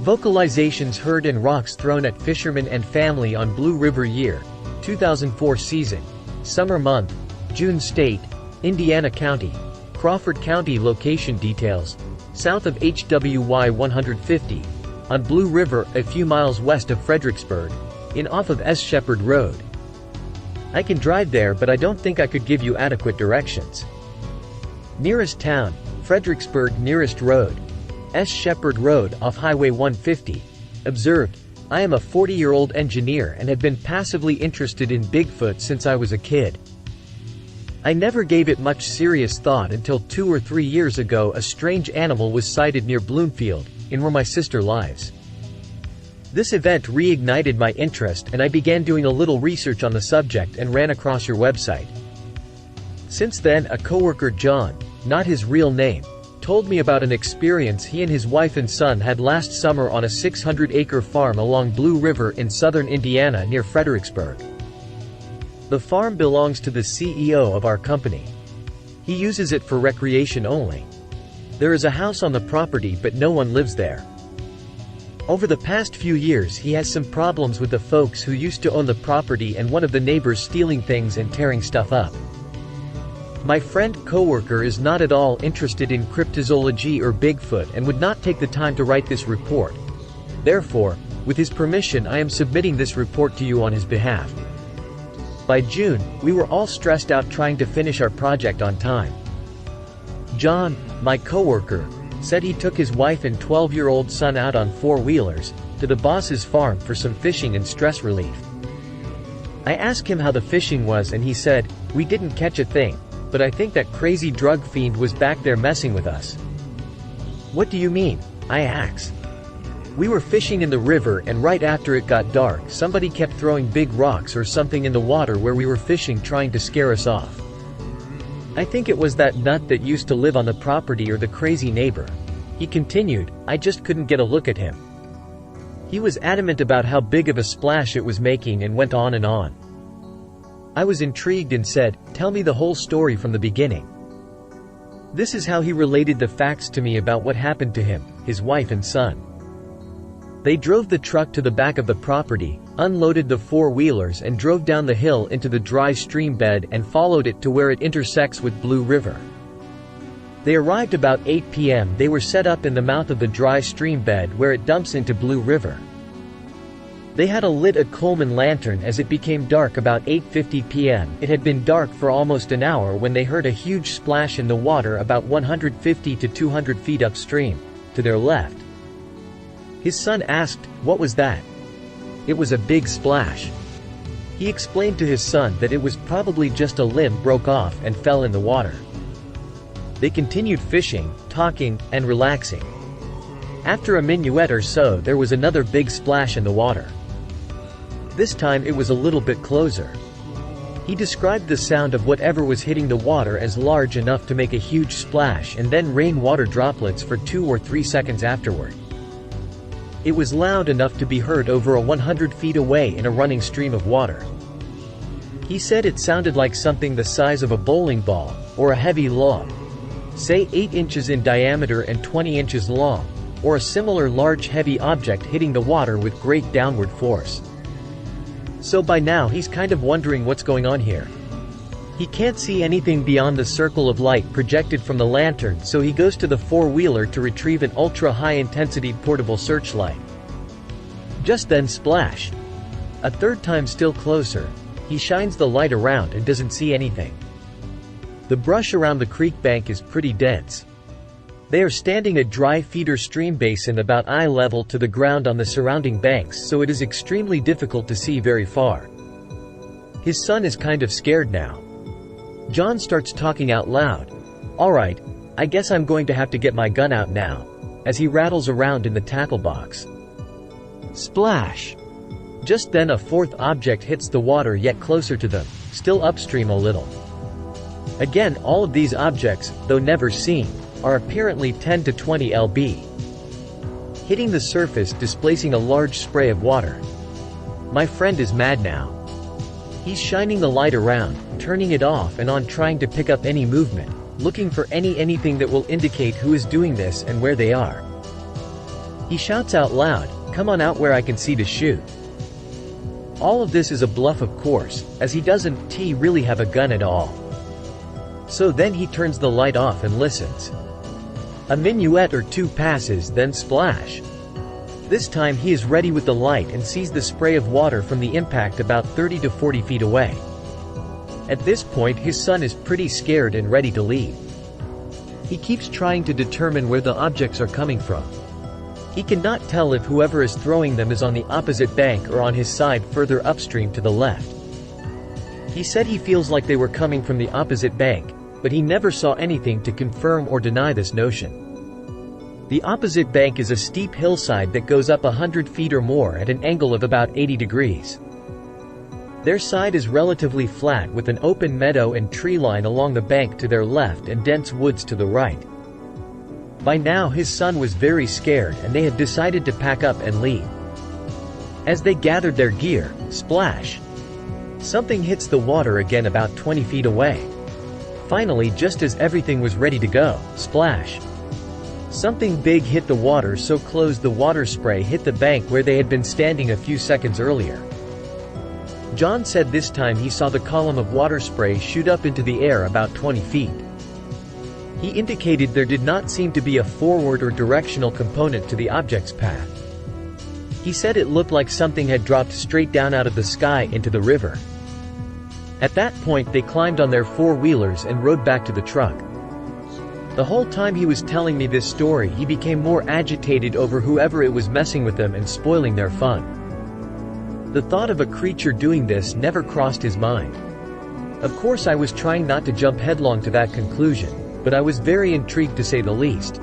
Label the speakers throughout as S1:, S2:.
S1: Vocalizations heard and rocks thrown at fishermen and family on Blue River year, 2004 season, summer month, June state, Indiana County, Crawford County location details, south of HWY 150, on Blue River a few miles west of Fredericksburg, in off of S. Shepherd Road. I can drive there but I don't think I could give you adequate directions. Nearest town, Fredericksburg. Nearest road, S. Shepherd Road off Highway 150. Observed, I am a 40-year-old engineer and have been passively interested in Bigfoot since I was a kid. I never gave it much serious thought until 2 or 3 years ago a strange animal was sighted near Bloomfield, in where my sister lives. This event reignited my interest and I began doing a little research on the subject and ran across your website. Since then a coworker, John, not his real name, told me about an experience he and his wife and son had last summer on a 600-acre farm along Blue River in southern Indiana near Fredericksburg. The farm belongs to the CEO of our company. He uses it for recreation only. There is a house on the property but no one lives there. Over the past few years he has some problems with the folks who used to own the property and one of the neighbors stealing things and tearing stuff up. My friend coworker is not at all interested in cryptozoology or Bigfoot and would not take the time to write this report. Therefore, with his permission I am submitting this report to you on his behalf. By June, we were all stressed out trying to finish our project on time. John, my coworker, said he took his wife and 12-year-old son out on four-wheelers to the boss's farm for some fishing and stress relief. I asked him how the fishing was and he said, "We didn't catch a thing, but I think that crazy drug fiend was back there messing with us." "What do you mean?" I asked. "We were fishing in the river and right after it got dark somebody kept throwing big rocks or something in the water where we were fishing trying to scare us off. I think it was that nut that used to live on the property or the crazy neighbor." He continued, "I just couldn't get a look at him. He was adamant about how big of a splash it was making and went on and on. I was intrigued and said, 'Tell me the whole story from the beginning.' This is how he related the facts to me about what happened to him, his wife and son. They drove the truck to the back of the property, unloaded the four-wheelers and drove down the hill into the dry stream bed and followed it to where it intersects with Blue River. They arrived about 8 p.m. They were set up in the mouth of the dry stream bed where it dumps into Blue River. They had lit a Coleman lantern as it became dark about 8:50 p.m. It had been dark for almost an hour when they heard a huge splash in the water about 150 to 200 feet upstream, to their left. His son asked, "What was that?" "It was a big splash." He explained to his son that it was probably just a limb broke off and fell in the water. They continued fishing, talking, and relaxing. After a minuet or so there was another big splash in the water. This time it was a little bit closer. He described the sound of whatever was hitting the water as large enough to make a huge splash and then rain water droplets for 2 or 3 seconds afterward. It was loud enough to be heard over 100 feet away in a running stream of water. He said it sounded like something the size of a bowling ball, or a heavy log, say 8 inches in diameter and 20 inches long, or a similar large heavy object hitting the water with great downward force. So by now he's kind of wondering what's going on here. He can't see anything beyond the circle of light projected from the lantern, so he goes to the four-wheeler to retrieve an ultra-high-intensity portable searchlight. Just then splash! A third time still closer. He shines the light around and doesn't see anything. The brush around the creek bank is pretty dense. They are standing at dry feeder stream basin about eye level to the ground on the surrounding banks, so it is extremely difficult to see very far. His son is kind of scared now. John starts talking out loud. "Alright, I guess I'm going to have to get my gun out now," as he rattles around in the tackle box. Splash! Just then a fourth object hits the water yet closer to them, still upstream a little. Again, all of these objects, though never seen, are apparently 10 to 20 lb. hitting the surface, displacing a large spray of water. My friend is mad now. He's shining the light around, turning it off and on, trying to pick up any movement, looking for anything that will indicate who is doing this and where they are. He shouts out loud, "Come on out where I can see to shoot." All of this is a bluff, of course, as he doesn't really have a gun at all. So then he turns the light off and listens. A minuet or two passes, then splash. This time he is ready with the light and sees the spray of water from the impact about 30 to 40 feet away. At this point his son is pretty scared and ready to leave. He keeps trying to determine where the objects are coming from. He cannot tell if whoever is throwing them is on the opposite bank or on his side further upstream to the left. He said he feels like they were coming from the opposite bank, but he never saw anything to confirm or deny this notion. The opposite bank is a steep hillside that goes up 100 feet or more at an angle of about 80 degrees. Their side is relatively flat with an open meadow and tree line along the bank to their left and dense woods to the right. By now his son was very scared and they had decided to pack up and leave. As they gathered their gear, splash! Something hits the water again about 20 feet away. Finally, just as everything was ready to go, splash! Something big hit the water so close the water spray hit the bank where they had been standing a few seconds earlier. John said this time he saw the column of water spray shoot up into the air about 20 feet. He indicated there did not seem to be a forward or directional component to the object's path. He said it looked like something had dropped straight down out of the sky into the river. At that point they climbed on their four-wheelers and rode back to the truck. The whole time he was telling me this story he became more agitated over whoever it was messing with them and spoiling their fun. The thought of a creature doing this never crossed his mind. Of course I was trying not to jump headlong to that conclusion, but I was very intrigued to say the least.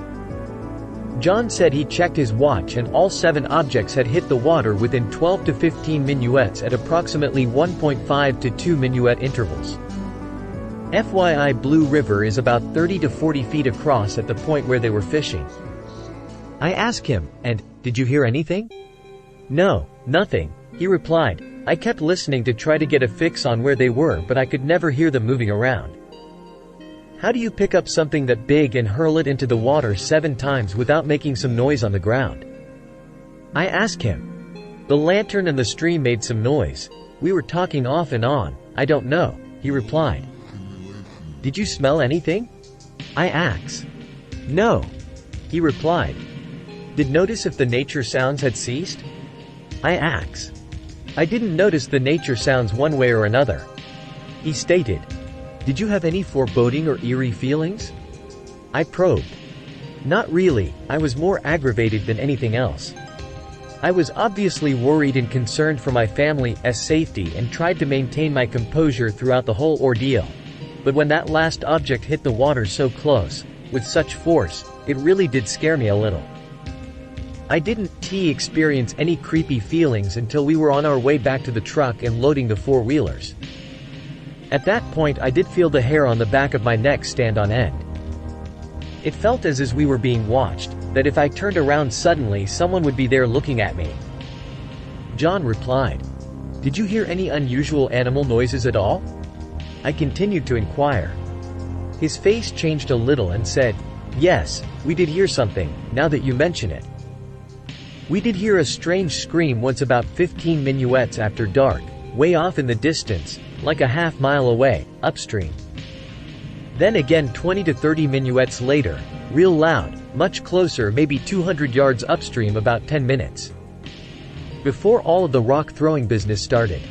S1: John said he checked his watch and all 7 objects had hit the water within 12 to 15 minuets at approximately 1.5 to 2 minuet intervals. FYI, Blue River is about 30 to 40 feet across at the point where they were fishing. I asked him, "And, did you hear anything?" "No, nothing," he replied. "I kept listening to try to get a fix on where they were, but I could never hear them moving around." How do you pick up something that big and hurl it into the water 7 times without making some noise on the ground? I asked him. The lantern and the stream made some noise. We were talking off and on. I don't know, he replied. Did you smell anything? I asked. No, he replied. Did notice if the nature sounds had ceased? I asked. I didn't notice the nature sounds one way or another. He stated. Did you have any foreboding or eerie feelings? I probed. Not really, I was more aggravated than anything else. I was obviously worried and concerned for my family's safety and tried to maintain my composure throughout the whole ordeal. But when that last object hit the water so close, with such force, it really did scare me a little. I didn't experience any creepy feelings until we were on our way back to the truck and loading the four-wheelers. At that point I did feel the hair on the back of my neck stand on end. It felt as we were being watched, that if I turned around suddenly someone would be there looking at me. John replied. Did you hear any unusual animal noises at all? I continued to inquire. His face changed a little and said, Yes, we did hear something, now that you mention it. We did hear a strange scream once about 15 minuets after dark, way off in the distance, like a half-mile away, upstream. Then again 20 to 30 minuets later, real loud, much closer, maybe 200 yards upstream about 10 minutes. Before all of the rock-throwing business started.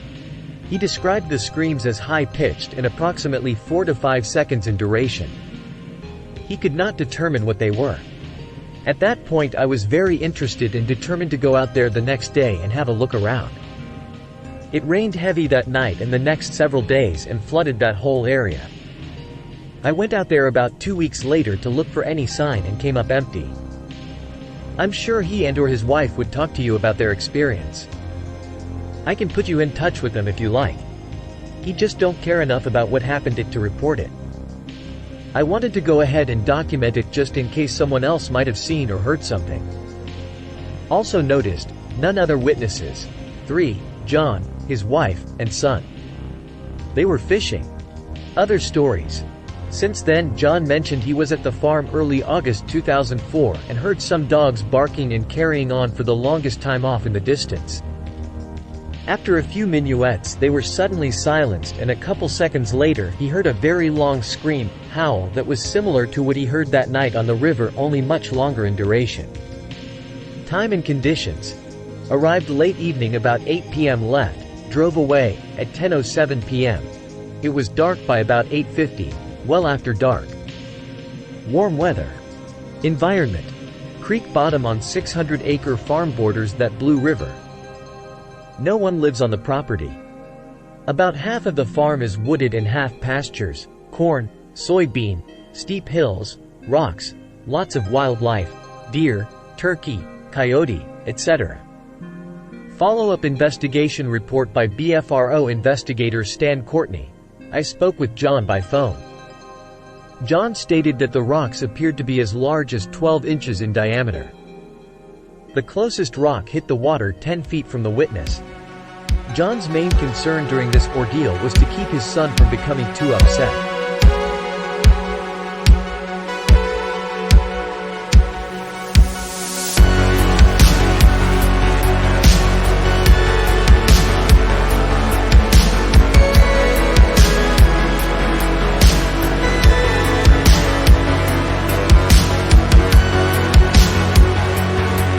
S1: He described the screams as high-pitched and approximately 4 to 5 seconds in duration. He could not determine what they were. At that point I was very interested and determined to go out there the next day and have a look around. It rained heavy that night and the next several days and flooded that whole area. I went out there about 2 weeks later to look for any sign and came up empty. I'm sure he and/or his wife would talk to you about their experience. I can put you in touch with them if you like. He just don't care enough about what happened to report it. I wanted to go ahead and document it just in case someone else might have seen or heard something. Also noticed, none other witnesses. 3. John, his wife, and son. They were fishing. Other stories. Since then, John mentioned he was at the farm early August 2004 and heard some dogs barking and carrying on for the longest time off in the distance. After a few minuets, they were suddenly silenced, and a couple seconds later, he heard a very long scream, howl that was similar to what he heard that night on the river, only much longer in duration. Time and conditions. Arrived late evening about 8 p.m. left, drove away at 10:07 p.m. It was dark by about 8:50, well after dark. Warm weather. Environment. Creek bottom on 600-acre farm borders that Blue River. No one lives on the property. About half of the farm is wooded and half pastures, corn, soybean, steep hills, rocks, lots of wildlife, deer, turkey, coyote, etc. Follow-up investigation report by BFRO investigator Stan Courtney. I spoke with John by phone. John stated that the rocks appeared to be as large as 12 inches in diameter. The closest rock hit the water 10 feet from the witness. John's main concern during this ordeal was to keep his son from becoming too upset.